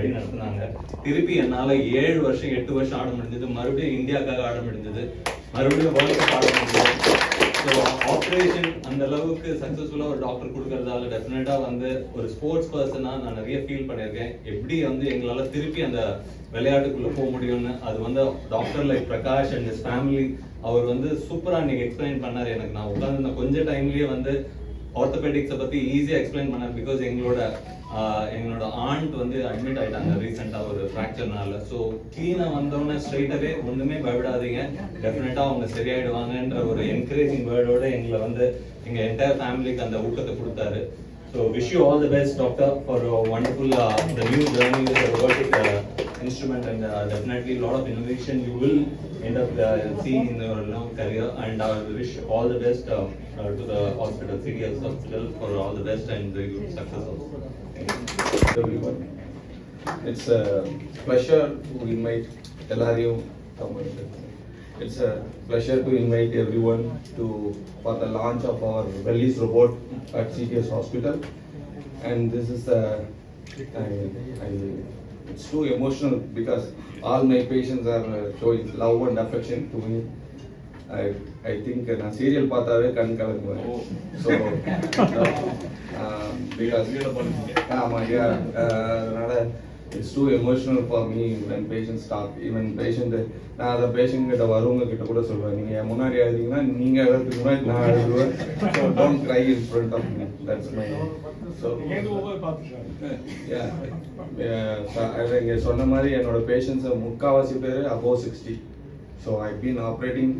வழி நடத்துனாங்க. திருப்பி என்னால் 7 வருஷம் 8 வருஷம் ஆட முடிஞ்சது. மறுபடியும் இந்தியாவுக்காக ஆட முடிஞ்சது. மறுபடியும் வேர்ல்ட் கப் ஆட முடிஞ்சது. ஸோ ஆப்ரேஷன் அந்த அளவுக்கு சக்ஸஸ்ஃபுல்லாக ஒரு டாக்டர் கொடுக்கறதால டெஃபினட்டாக வந்து ஒரு ஸ்போர்ட்ஸ் பர்சனாக நான் நிறைய ஃபீல் பண்ணியிருக்கேன். எப்படி வந்து எங்களால் திருப்பி அந்த விளையாட்டுக்குள்ளே போக முடியும்னு. அது வந்து doctor like Prakash and his family அவர் வந்து சூப்பராக இன்னைக்கு எக்ஸ்பிளைன் பண்ணார் எனக்கு. நான் உட்காந்து கொஞ்சம் டைம்லேயே வந்து ஆர்த்தோபெடிக்ஸை பற்றி ஈஸியாக எக்ஸ்பிளைன் பண்ணார். பிகாஸ் எங்களோட ஆண்ட் வந்து அட்மிட் ஆகிட்டாங்க ரீசெண்டாக ஒரு ஃப்ராக்சர்னால. ஸோ க்ளீனாக வந்தோடனே ஸ்ட்ரைட்டாகவே ஒன்றுமே பயப்படாதீங்க, டெஃபினட்டாக அவங்க சரியாயிடுவாங்கன்ற ஒரு என்கரேஜிங் வேர்டோட எங்களை வந்து எங்கள் என்டையர் ஃபேமிலிக்கு அந்த ஊக்கத்தை கொடுத்தாரு. So wish you all the best, doctor, for a wonderful the new journey with the robotic instrument, and definitely a lot of innovation you will end up seeing in your career. And I wish all the best to the hospital, CDS Hospital, for all the best and very good success also. Everyone, it's a pleasure to invite Eladio. It's a pleasure to invite everyone for the launch of our Bellis robot at CTS Hospital. And this is it's too emotional because all my patients are showing love and affection to me. I think na serial pathave kan kalakkuven. So because it's too emotional for me when patients talk. Even patient நான் அந்த patient கிட்ட வரவங்க கிட்ட கூட சொல்றேன், நீங்க முன்னாடி எழுதிங்கன்னா நீங்க எழுதுறதுக்கு முன்னாடி நான் எழுதுவேன். So don't cry in front of me. That's my இங்க சொன்ன மாதிரி என்னோட பேஷண்ட்ஸ் முக்காவாசி பேர் above 60. So I've been operating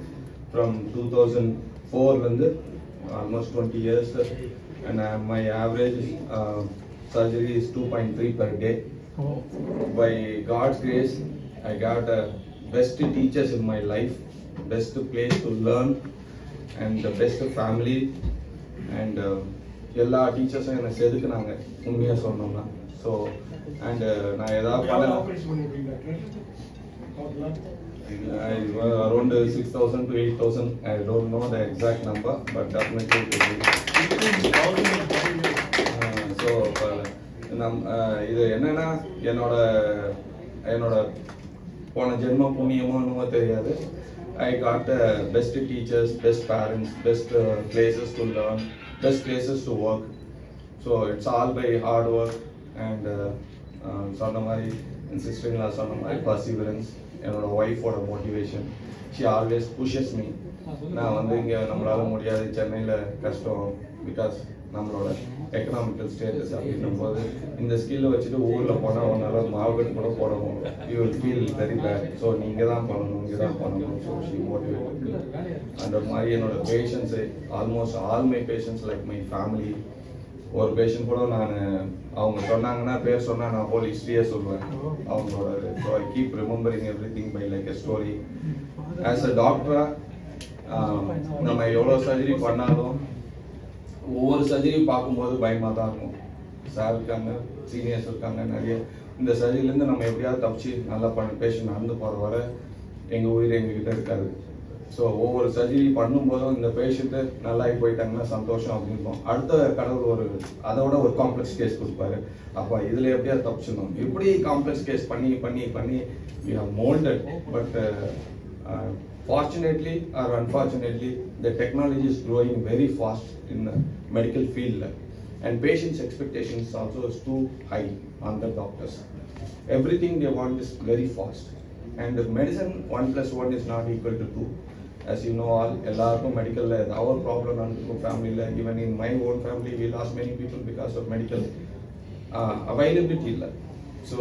from 2004 இருந்து almost 20 years, and my average surgery is 2.3 per day. By God's grace, I got best teachers in my life, best place to learn, and the best family, and எல்லா டீச்சர்ஸும் என்னை செதுக்குனாங்க உண்மையாக சொன்னோம்னா. So and நான் ஏதாவது around 6,000 to 8,000. I don't know the exact number, but definitely it will be. So இது என்னன்னா என்னோட போன ஜென்ம புண்ணியமோ தெரியாது. I got best teachers, best parents, best places to learn, best places to work. So it's all by hard work and சொன்ன மாதிரி என் sister-in-law சொன்ன மாதிரி perseverance, என்னோட ஒய்ஃபோட motivation. She always pushes me. நான் வந்து இங்கே நம்மளால முடியாது, சென்னையில் கஷ்டம், பிகாஸ் நம்மளோட எக்கனாமிக்கல் ஸ்டேட்டஸ் அப்படின்னும் போது இந்த ஸ்கில்லை வச்சுட்டு ஊரில் போனால் அவனால் மாவுக்கட்டு கூட போட முடியும். You will feel very bad. So நீங்கள் தான் பண்ணணும், இங்கே தான் பண்ணணும். So she motivate. அந்த மாதிரி என்னோட patients almost all my patients like my family. ஒரு பேஷண்ட் கூட நான் அவங்க சொன்னாங்கன்னா பேர் சொன்னால் நான் ஹோல் ஹிஸ்ட்ரியே சொல்லுவேன் அவங்களோட. So I keep remembering every thing by like a story. As a டாக்டராக நம்ம எவ்வளோ சர்ஜரி பண்ணாலும் ஒவ்வொரு சர்ஜரி பார்க்கும்போது பயமாக தான் இருக்கும். சார் இருக்காங்க, சீனியர்ஸ் இருக்காங்க நிறைய. இந்த சர்ஜரிலேருந்து நம்ம எப்படியாவது தப்பிச்சு நல்லா பேஷண்ட் நடந்து போகிற வர எங்கள் உயிர் எங்ககிட்ட இருக்காது. ஸோ ஒவ்வொரு சர்ஜரி பண்ணும்போதும் இந்த பேஷண்ட்டு நல்லாகி போயிட்டாங்கன்னா சந்தோஷம் அப்படின்போம். அடுத்த கடவுள் அதோட ஒரு காம்ப்ளெக்ஸ் கேஸ் கொடுப்பாரு. அப்போ இதில் எப்படியாவது தப்பிச்சிடணும். இப்படி காம்ப்ளெக்ஸ் கேஸ் பண்ணி பண்ணி பண்ணி we have molded, but fortunately or unfortunately the technology is growing very fast in the medical field, and patients expectations also is too high on the doctors. Everything they want is very fast, and the medicine 1 + 1 is not equal to 2. As you know, all ellarkum medical our problem on family, even in my own family we lost many people because of medical availability illa. So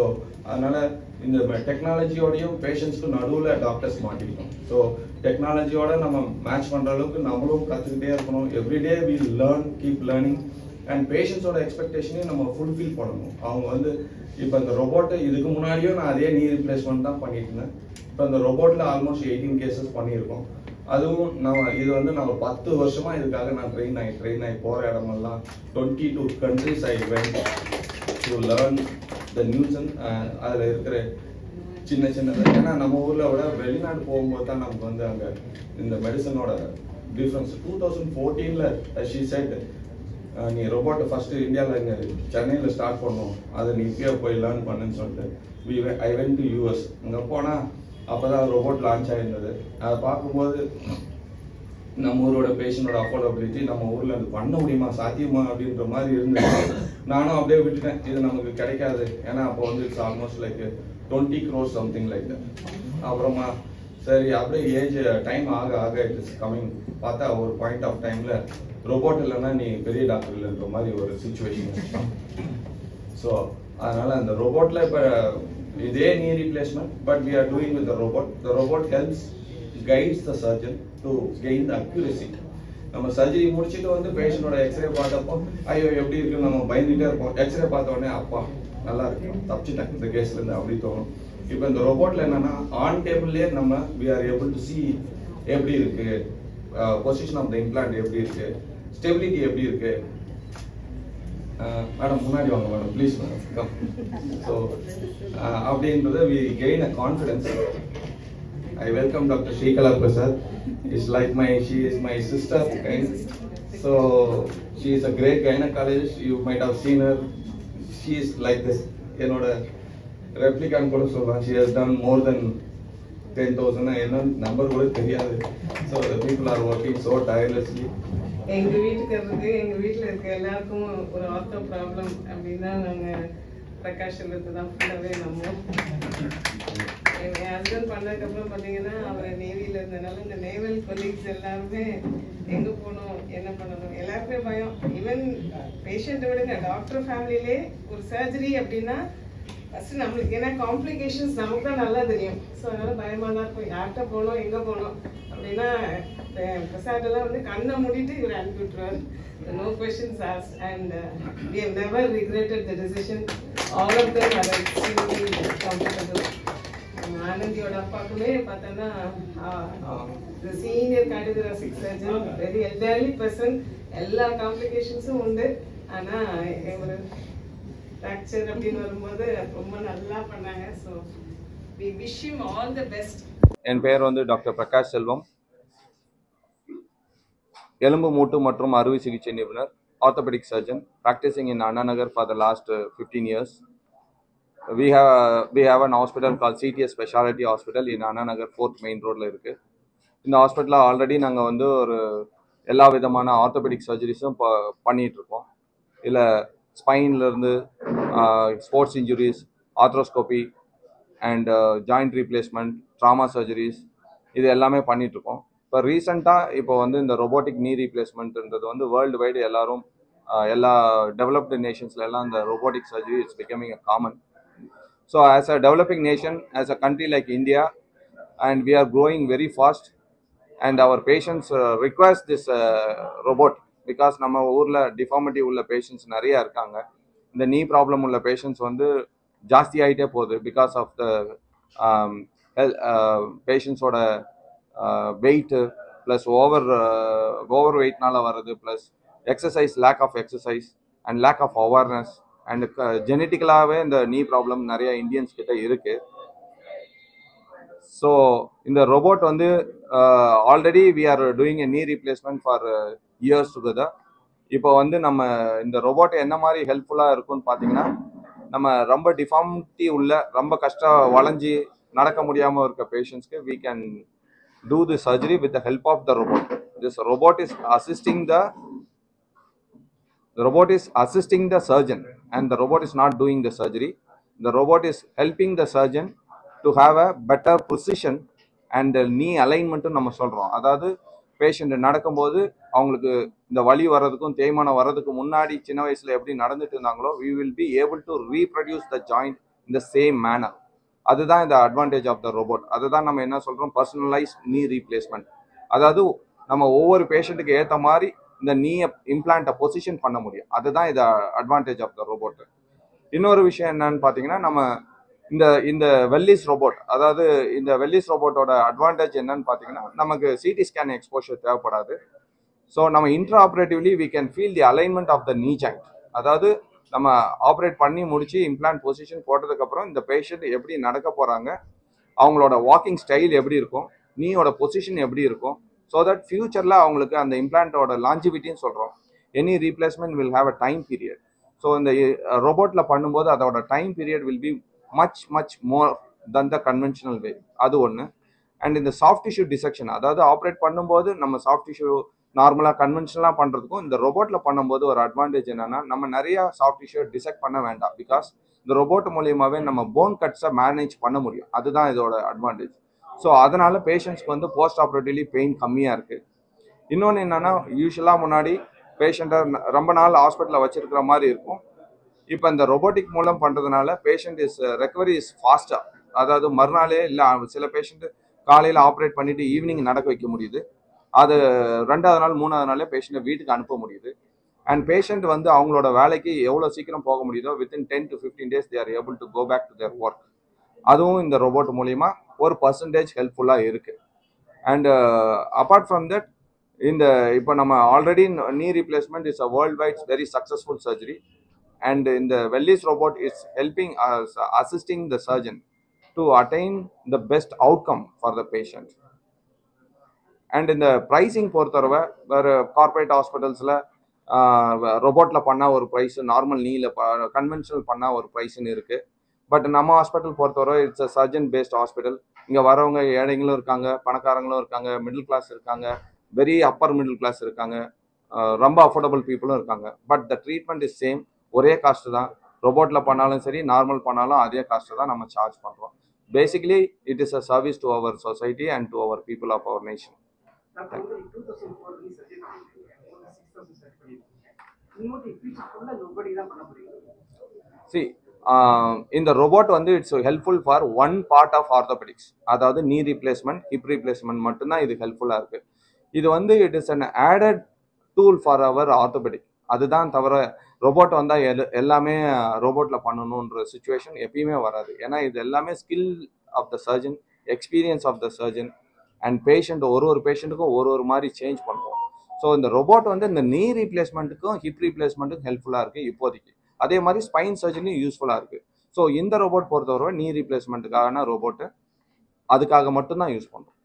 அதனால இந்த டெக்னாலஜியோடையும் பேஷண்ட்ஸ்க்கு நடுவில் doctors மாட்டிக்கிட்டோம். So டெக்னாலஜியோட நம்ம match பண்ணுற அளவுக்கு நம்மளும் கற்றுக்கிட்டே இருக்கணும். Everyday we learn, keep learning, and பேஷண்ட்ஸோட எக்ஸ்பெக்டேஷனையும் நம்ம ஃபுல்ஃபில் பண்ணணும். அவங்க வந்து இப்போ இந்த ரொபோட்டை இதுக்கு முன்னாடியும் நான் அதே நீ ரீப்ளேஸ்மெண்ட் தான் பண்ணிட்டு இருந்தேன். இப்போ இந்த ரொபோட்டில் ஆல்மோஸ்ட் 18 கேசஸ் பண்ணியிருக்கோம். அதுவும் இது வந்து நம்ம 10 வருஷமாக இதுக்காக நான் ட்ரெயின் ஆகி போகிற இடமெல்லாம் 22 countries I went to learn the news. அதில் இருக்கிற சின்ன சின்னதாக, ஏன்னா நம்ம ஊரில் விட வெளிநாடு போகும்போது தான் நமக்கு வந்து அங்கே இந்த மெடிசனோட டிஃப்ரென்ஸ். 2014 she said நீ ரோபோட்டை ஃபஸ்ட்டு இந்தியாவில் இங்கே சென்னையில் ஸ்டார்ட் பண்ணோம், அதை நீ இப்பயே போய் லேர்ன் பண்ணுன்னு சொல்லிட்டு ஐ வென்ட் டு யூஎஸ். அங்கே போனால் அப்போ தான் ரோபோட் லான்ச் ஆகிருந்தது. அதை பார்க்கும்போது நம்ம ஊரோட பேஷண்டோட அஃபோர்டபிலிட்டி நம்ம ஊரில் அது பண்ண முடியுமா, சாத்தியமா அப்படின்ற மாதிரி இருந்தது. நானும் அப்படியே விட்டுட்டேன், இது நமக்கு கிடைக்காது. ஏன்னா அப்போ வந்து it's almost like 20 crores something like that. அப்புறமா சரி அப்படியே ஏஜ் டைம் ஆக ஆக இட் இஸ் கம்மிங். பார்த்தா ஒரு பாயிண்ட் ஆஃப் டைமில் ரோபோட் இல்லைன்னா நீ பெரிய டாக்டர் இல்லைன்ற மாதிரி ஒரு சுச்சுவேஷன். ஸோ அதனால் அந்த ரோபோட்டில் இப்போ இதே knee replacement, but we are doing with the robot. The robot helps guides the surgeon to gain the accuracy. நம்ம சர்ஜரி முடிச்சுட்டு வந்து பேஷண்டோட எக்ஸ்ரே பார்த்தப்போ ஐயோ எப்படி இருக்குன்னு நம்ம பயந்துகிட்டே இருப்போம். எக்ஸ்ரே பார்த்த உடனே அப்பா நல்லா இருக்கு, தப்பிச்சிட்டேன் இந்த கேஸ்லேருந்து அப்படி தோணும். இப்போ இந்த ரோபோட்டில் என்னன்னா ஆன் டேபிள்லேயே நம்ம we are able to see எப்படி இருக்கு, பொசிஷன் ஆஃப் த இம்ப்ளான்ட் எப்படி இருக்கு, ஸ்டெபிலிட்டி எப்படி இருக்கு. மேடம் முன்னாடி வாங்க madam please madam come. So அப்படின்றத we gain a confidence. I welcome Dr. Shrikala Prasad. She is my sister kind. So she is a great gynecologist. You might have seen her. She is like this. என்னோட ரெப்ளிகான் கூட சொல்லலாம். She has done more than 10,000. என்ன number கூட தெரியாது. So the people are working so tirelessly. எங்க வீட்டில் இருக்க எல்லாருக்கும் ஒரு ஆர்த்தோ ப்ராப்ளம் அப்படின்னா நாங்கள் பிரகாஷ் செல்வத்தை தான் ஃபுல்லாகவே நம்புவோம். என் ஹஸ்பண்ட் பண்ணதுக்கப்புறம் பார்த்தீங்கன்னா அவர் நேவியில் இருந்ததுனால இந்த நேவல் கொலீக்ஸ் எல்லாருமே எங்கே போகணும் என்ன பண்ணணும் எல்லாருக்குமே பயம். ஈவன் பேஷண்ட்டை விடுங்க, டாக்டர் ஃபேமிலியிலே ஒரு சர்ஜரி அப்படின்னா ஃபஸ்ட்டு நம்மளுக்கு ஏன்னா காம்ப்ளிகேஷன்ஸ் நமக்கு தான் நல்லா தெரியும். ஸோ அதனால் பயமாக தான் இருக்கும், யார்கிட்ட போகணும் எங்கே போகணும் அப்படின்னா பிரசாதெல்லாம் வந்து கண்ணை மூடிட்டு இவர் அனுப்பி விட்டுருவார். No questions asked and we have never regretted the decision. All of them are extremely comfortable. ஆனந்தியோட அப்பாக்குமே பார்த்தோன்னா the senior cardiothoracic surgeon, very elderly person, எல்லா காம்ப்ளிகேஷன்ஸும் உண்டு. ஆனால் ஒரு ஃப்ராக்சர் அப்படின்னு வரும்போது ரொம்ப நல்லா பண்ணாங்க. So we wish him all the best. என் பெயர் வந்து டாக்டர் பிரகாஷ் செல்வம், எலும்பு மூட்டு மற்றும் அறுவை சிகிச்சை நிபுணர், orthopaedic surgeon, practicing in Anna Nagar for the last 15 years. We have an hospital called CTS Specialty Hospital in Anna Nagar 4th Main Roadல இருக்கு. இந்த ஹாஸ்பிட்டலில் ஆல்ரெடி நாங்கள் வந்து ஒரு எல்லா விதமான ஆர்த்தோபெடிக் சர்ஜரிஸும் பண்ணிட்டு இருக்கோம். இதில் ஸ்பைன்லேருந்து sports injuries, arthroscopy and joint replacement, trauma surgeries இது எல்லாமே பண்ணிகிட்ருக்கோம். இப்போ ரீசெண்டாக இப்போ வந்து இந்த ரொபோட்டிக் நீ ரீப்ளேஸ்மெண்ட்ன்றது வந்து வேர்ல்டு வைடு எல்லாரும் எல்லா டெவலப்டு நேஷன்ஸில் எல்லாம் இந்த robotic surgery it's becoming a common. So as a developing nation, as a country like India, and we are growing very fast and our patients requires this robot because நம்ம ஊரில் deformity உள்ள patients நிறையா இருக்காங்க. இந்த knee problem உள்ள patients வந்து ஜாஸ்தி ஆகிட்டே போகுது பிகாஸ் ஆஃப் த பேஷண்ட்ஸோட வெயிட்டு ப்ளஸ் ஓவர் வெயிட்னால வர்றது, plus exercise, lack of exercise and lack of awareness and ஜெனட்டிக்கலாகவே இந்த நீ ப்ராப்ளம் நிறைய இந்தியன்ஸ் கிட்ட இருக்குது. ஸோ இந்த ரோபோட் வந்து already we are doing a knee replacement for years together. இப்போ வந்து நம்ம இந்த ரோபோட் என்ன மாதிரி ஹெல்ப்ஃபுல்லாக இருக்கும்னு பார்த்தீங்கன்னா, நம்ம ரொம்ப டிஃபார்மிட்டி உள்ள ரொம்ப வளைஞ்சி நடக்க முடியாமல் இருக்க பேஷண்ட்ஸ்க்கு we can do the surgery with the help of the robot. This robot is assisting the surgeon, and the robot is not doing the surgery. The robot is helping the surgeon to have a better precision and knee alignment நம்ம சொல்கிறோம். அதாவது patient நடக்கும்போது அவங்களுக்கு இந்த வலி வர்றதுக்கும் தேய்மானம் வர்றதுக்கு முன்னாடி சின்ன வயசில் எப்படி நடந்துட்டு இருந்தாங்களோ we will be able to reproduce the joint in the same manner. அதுதான் இந்த அட்வான்டேஜ் ஆஃப் த ரோபோட். அதுதான் நம்ம என்ன சொல்கிறோம், பர்சனலைஸ் நீ ரீப்ளேஸ்மெண்ட். அதாவது நம்ம ஒவ்வொரு பேஷண்ட்டுக்கு ஏற்ற மாதிரி இந்த நீ இம்ப்ளான்ட்டை பொசிஷன் பண்ண முடியும். அதுதான் இது அட்வான்டேஜ் ஆஃப் த ரோபோட்டு. இன்னொரு விஷயம் என்னன்னு பார்த்தீங்கன்னா, நம்ம இந்த வெல்லிஸ் ரோபோட், அதாவது இந்த வெல்லிஸ் ரோபோட்டோட அட்வான்டேஜ் என்னன்னு பார்த்தீங்கன்னா, நமக்கு சிடி ஸ்கேன் எக்ஸ்போஷர் தேவைப்படாது. ஸோ நம்ம intraoperatively we can feel the alignment of the knee joint. அதாவது நம்ம ஆப்ரேட் பண்ணி முடிச்சு இம்ப்ளான்ட் பொசிஷன் போட்டதுக்கப்புறம் இந்த பேஷண்ட் எப்படி நடக்க போகிறாங்க, அவங்களோட வாக்கிங் ஸ்டைல் எப்படி இருக்கும், நீயோட பொசிஷன் எப்படி இருக்கும், ஸோ தட் ஃபியூச்சரில் அவங்களுக்கு அந்த இம்ப்ளான்ட்டோட லாஞ்சிவிட்டின்னு சொல்கிறோம், any replacement will have a time period. So இந்த ரோபோட்டில் பண்ணும்போது அதோட time period will be much more than the conventional way. அது ஒன்று. அண்ட் இந்த சாஃப்ட் டிஷ்யூ டிசெக்ஷன், அதாவது ஆப்ரேட் பண்ணும்போது நம்ம சாஃப்ட் டிஷ்யூ நார்மலாக கன்வென்ஷனலாக பண்ணுறதுக்கும் இந்த ரோபோட்டில் பண்ணும்போது ஒரு அட்வான்டேஜ் என்னன்னா, நம்ம நிறைய சாஃப்ட் டிஷ்யூ டிசெக்ட் பண்ண வேண்டாம். பிகாஸ் இந்த ரோபோட் மூலியமாகவே நம்ம போன் கட்ஸை மேனேஜ் பண்ண முடியும். அதுதான் இதோட அட்வான்டேஜ். ஸோ அதனால பேஷண்ட்ஸ்க்கு வந்து போஸ்ட் ஆப்ரேட்டிவ்லி பெயின் கம்மியாக இருக்குது. இன்னொன்று என்னன்னா, யூஸ்வலாக முன்னாடி பேஷண்ட்டை ரொம்ப நாள் ஹாஸ்பிட்டலில் வச்சிருக்கிற மாதிரி இருக்கும். இப்போ இந்த ரொபோட்டிக் மூலம் பண்ணுறதுனால பேஷண்ட் ரெக்கவரி இஸ் ஃபாஸ்ட்டாக. அதாவது மறுநாளே இல்லை, சில பேஷண்ட்டு காலையில் ஆப்ரேட் பண்ணிவிட்டு ஈவினிங் நடக்க வைக்க முடியுது. அது 2வது நாள் 3வது நாளே பேஷண்ட்டை வீட்டுக்கு அனுப்ப முடியுது. அண்ட் பேஷண்ட் வந்து அவங்களோட வேலைக்கு எவ்வளோ சீக்கிரம் போக முடியுதோ within 10 to 15 days they are able to go back to their work. அதுவும் இந்த ரோபோட் மூலிமா ஒரு % ஹெல்ப்ஃபுல்லாக இருக்குது. அண்ட் அப்பார்ட் ஃப்ரம் தட், இந்த இப்போ நம்ம already knee replacement is a world wide very successful surgery. And in the Wellis robot is helping us, assisting the surgeon to attain the best outcome for the patient. And in the pricing பொறுத்தவரை வேறு corporate ஹாஸ்பிட்டல்ஸில் ரோபோட்டில் பண்ணால் ஒரு price, normal நீல conventional பண்ணால் ஒரு ப்ரைஸ்ன்னு இருக்குது. But நம்ம hospital பொறுத்தவரை it's a surgeon based hospital. இங்கே வரவங்க ஏழைங்களும் இருக்காங்க, பணக்காரங்களும் இருக்காங்க, மிடில் கிளாஸ் இருக்காங்க, வெரி அப்பர் மிடில் கிளாஸ் இருக்காங்க, ரொம்ப அஃபோர்டபுள் பீப்புளும் இருக்காங்க. But the treatment is same, ஒரே காஸ்ட்டு தான். ரோபோட்டில் பண்ணாலும் சரி, நார்மல் பண்ணாலும் அதே காஸ்ட்டு தான் நம்ம சார்ஜ் பண்ணுறோம். Basically it is a service to our society and to our people of our nation. See, இந்த ரோபோட் வந்து it's helpful for one part of orthopedics. அதாவது நீ ரீப்ளேஸ்மெண்ட், ஹிப் ரீப்ளேஸ்மெண்ட் மட்டும்தான் இது ஹெல்ப்ஃபுல்லாக இருக்குது. இது வந்து it is an added tool for our orthopedic. அதுதான் தவிர ரோபோட் வந்தால் எல்லாமே ரோபோட்டில் பண்ணணுன்ற சுச்சுவேஷன் எப்பயுமே வராது. ஏன்னா இது எல்லாமே skill of the surgeon, experience of the surgeon and patient. ஒரு பேஷண்ட்டுக்கும் ஒரு மாதிரி சேஞ்ச் பண்ணுவோம். ஸோ இந்த ரோபோட் வந்து இந்த நீ ரீப்ளேஸ்மெண்ட்டுக்கும் ஹிப் ரீப்ளேஸ்மெண்ட்டுக்கும் ஹெல்ப்ஃபுல்லாக இருக்குது இப்போதைக்கு. அதே மாதிரி ஸ்பைன் சர்ஜரியும் யூஸ்ஃபுல்லாக இருக்குது. ஸோ இந்த ரோபோட் பொறுத்தவரை நீ ரீப்ளேஸ்மெண்ட்டுக்கான ரோபோட்டு அதுக்காக மட்டும்தான் யூஸ் பண்ணுறோம்.